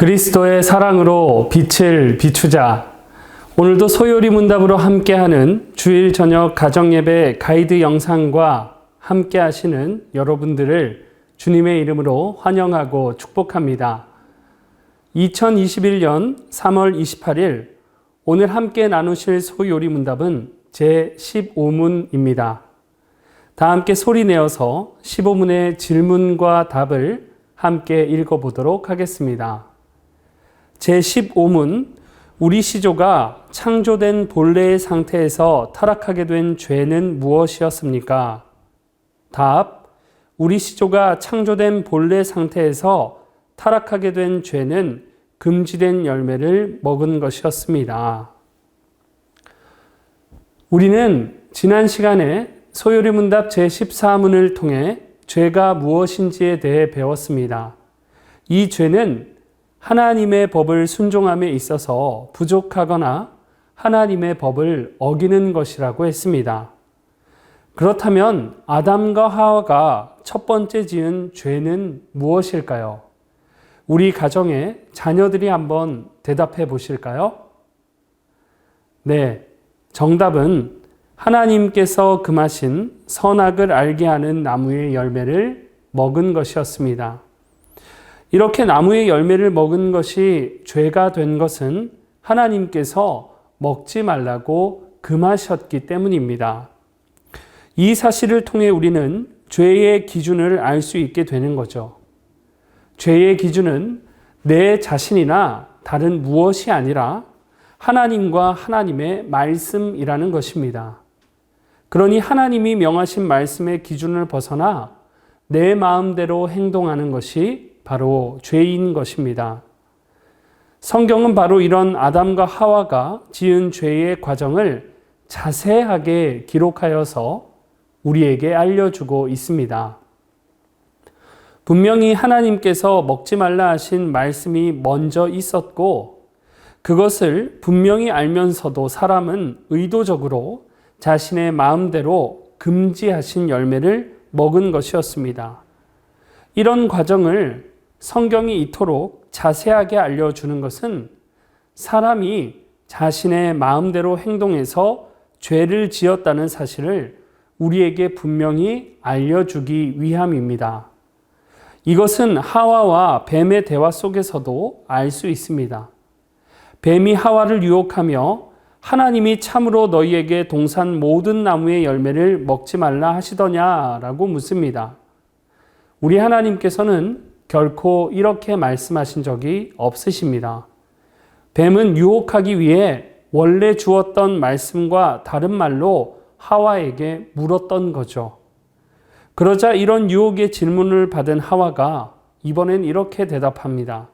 그리스도의 사랑으로 빛을 비추자. 오늘도 소요리 문답으로 함께하는 주일 저녁 가정예배 가이드 영상과 함께 하시는 여러분들을 주님의 이름으로 환영하고 축복합니다. 2021년 3월 28일 오늘 함께 나누실 소요리 문답은 제15문입니다. 다 함께 소리 내어서 15문의 질문과 답을 함께 읽어보도록 하겠습니다. 제15문, 우리 시조가 창조된 본래의 상태에서 타락하게 된 죄는 무엇이었습니까? 답, 우리 시조가 창조된 본래 상태에서 타락하게 된 죄는 금지된 열매를 먹은 것이었습니다. 우리는 지난 시간에 소요리 문답 제14문을 통해 죄가 무엇인지에 대해 배웠습니다. 이 죄는 하나님의 법을 순종함에 있어서 부족하거나 하나님의 법을 어기는 것이라고 했습니다. 그렇다면 아담과 하와가 첫 번째 지은 죄는 무엇일까요? 우리 가정의 자녀들이 한번 대답해 보실까요? 네, 정답은 하나님께서 금하신 선악을 알게 하는 나무의 열매를 먹은 것이었습니다. 이렇게 나무의 열매를 먹은 것이 죄가 된 것은 하나님께서 먹지 말라고 금하셨기 때문입니다. 이 사실을 통해 우리는 죄의 기준을 알 수 있게 되는 거죠. 죄의 기준은 내 자신이나 다른 무엇이 아니라 하나님과 하나님의 말씀이라는 것입니다. 그러니 하나님이 명하신 말씀의 기준을 벗어나 내 마음대로 행동하는 것이 바로 죄인 것입니다. 성경은 바로 이런 아담과 하와가 지은 죄의 과정을 자세하게 기록하여서 우리에게 알려주고 있습니다. 분명히 하나님께서 먹지 말라 하신 말씀이 먼저 있었고, 그것을 분명히 알면서도 사람은 의도적으로 자신의 마음대로 금지하신 열매를 먹은 것이었습니다. 이런 과정을 성경이 이토록 자세하게 알려주는 것은 사람이 자신의 마음대로 행동해서 죄를 지었다는 사실을 우리에게 분명히 알려주기 위함입니다. 이것은 하와와 뱀의 대화 속에서도 알 수 있습니다. 뱀이 하와를 유혹하며 하나님이 참으로 너희에게 동산 모든 나무의 열매를 먹지 말라 하시더냐라고 묻습니다. 우리 하나님께서는 결코 이렇게 말씀하신 적이 없으십니다. 뱀은 유혹하기 위해 원래 주었던 말씀과 다른 말로 하와에게 물었던 거죠. 그러자 이런 유혹의 질문을 받은 하와가 이번엔 이렇게 대답합니다.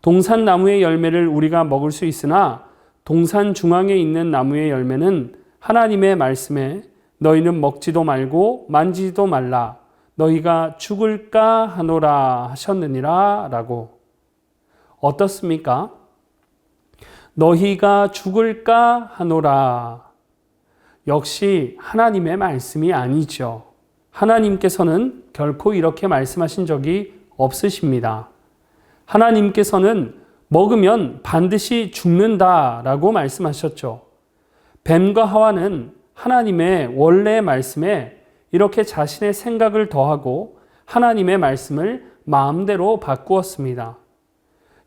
동산 나무의 열매를 우리가 먹을 수 있으나 동산 중앙에 있는 나무의 열매는 하나님의 말씀에 너희는 먹지도 말고 만지지도 말라. 너희가 죽을까 하노라 하셨느니라 라고. 어떻습니까? 너희가 죽을까 하노라. 역시 하나님의 말씀이 아니죠. 하나님께서는 결코 이렇게 말씀하신 적이 없으십니다. 하나님께서는 먹으면 반드시 죽는다라고 말씀하셨죠. 뱀과 하와는 하나님의 원래 말씀에 이렇게 자신의 생각을 더하고 하나님의 말씀을 마음대로 바꾸었습니다.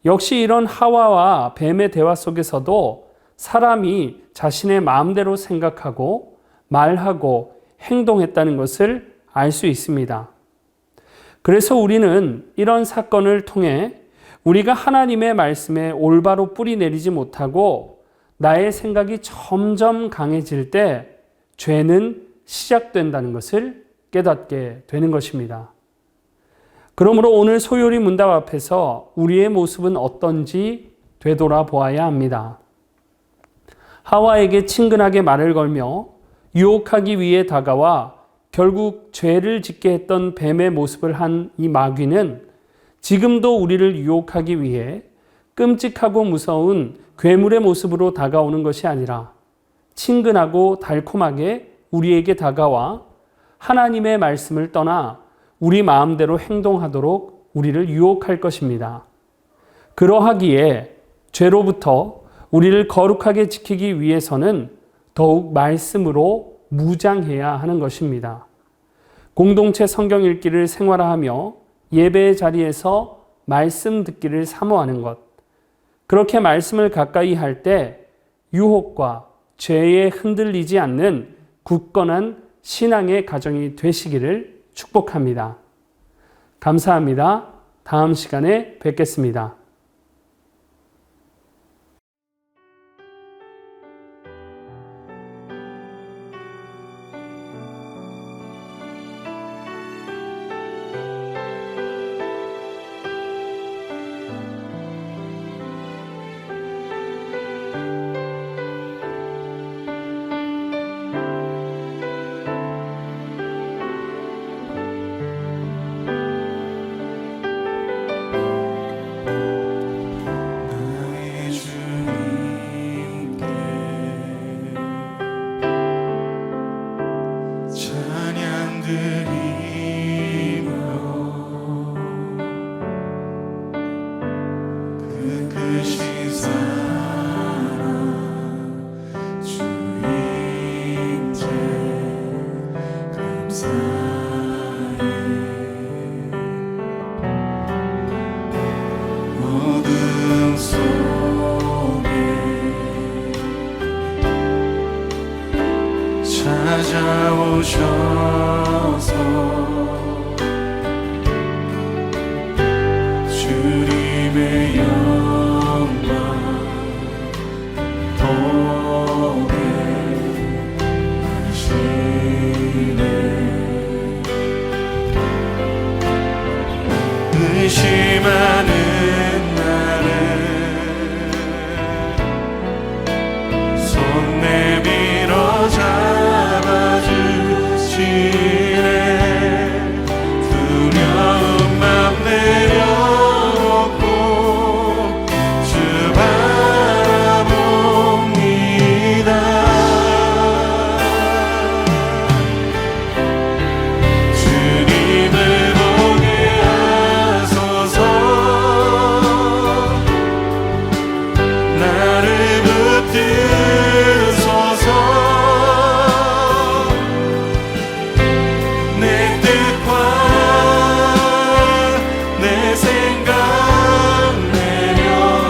역시 이런 하와와 뱀의 대화 속에서도 사람이 자신의 마음대로 생각하고 말하고 행동했다는 것을 알 수 있습니다. 그래서 우리는 이런 사건을 통해 우리가 하나님의 말씀에 올바로 뿌리 내리지 못하고 나의 생각이 점점 강해질 때 죄는 시작된다는 것을 깨닫게 되는 것입니다. 그러므로 오늘 소요리 문답 앞에서 우리의 모습은 어떤지 되돌아보아야 합니다. 하와에게 친근하게 말을 걸며 유혹하기 위해 다가와 결국 죄를 짓게 했던 뱀의 모습을 한 이 마귀는 지금도 우리를 유혹하기 위해 끔찍하고 무서운 괴물의 모습으로 다가오는 것이 아니라 친근하고 달콤하게 우리에게 다가와 하나님의 말씀을 떠나 우리 마음대로 행동하도록 우리를 유혹할 것입니다. 그러하기에 죄로부터 우리를 거룩하게 지키기 위해서는 더욱 말씀으로 무장해야 하는 것입니다. 공동체 성경 읽기를 생활화하며 예배의 자리에서 말씀 듣기를 사모하는 것. 그렇게 말씀을 가까이 할 때 유혹과 죄에 흔들리지 않는 굳건한 신앙의 가정이 되시기를 축복합니다. 감사합니다. 다음 시간에 뵙겠습니다. 찾아오셔서 주님의 영광 도배하시네. 의심하는 나를 손 내밀어 잡아주시네. 두려운 맘 내려놓고 주 바라봅니다. 주님을 보게 하소서. 나를 붙드소서. 내 뜻과 내 생각 내려놓고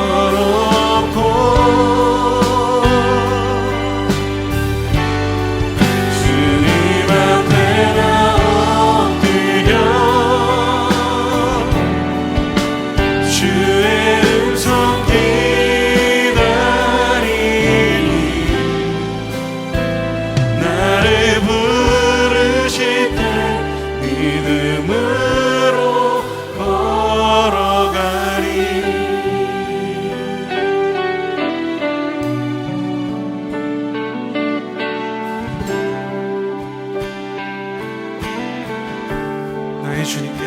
주님 앞에 나 엎드려 주의 음성 기다리니 나를 부르실 때 믿음으로 걸어가리. 나의 주님께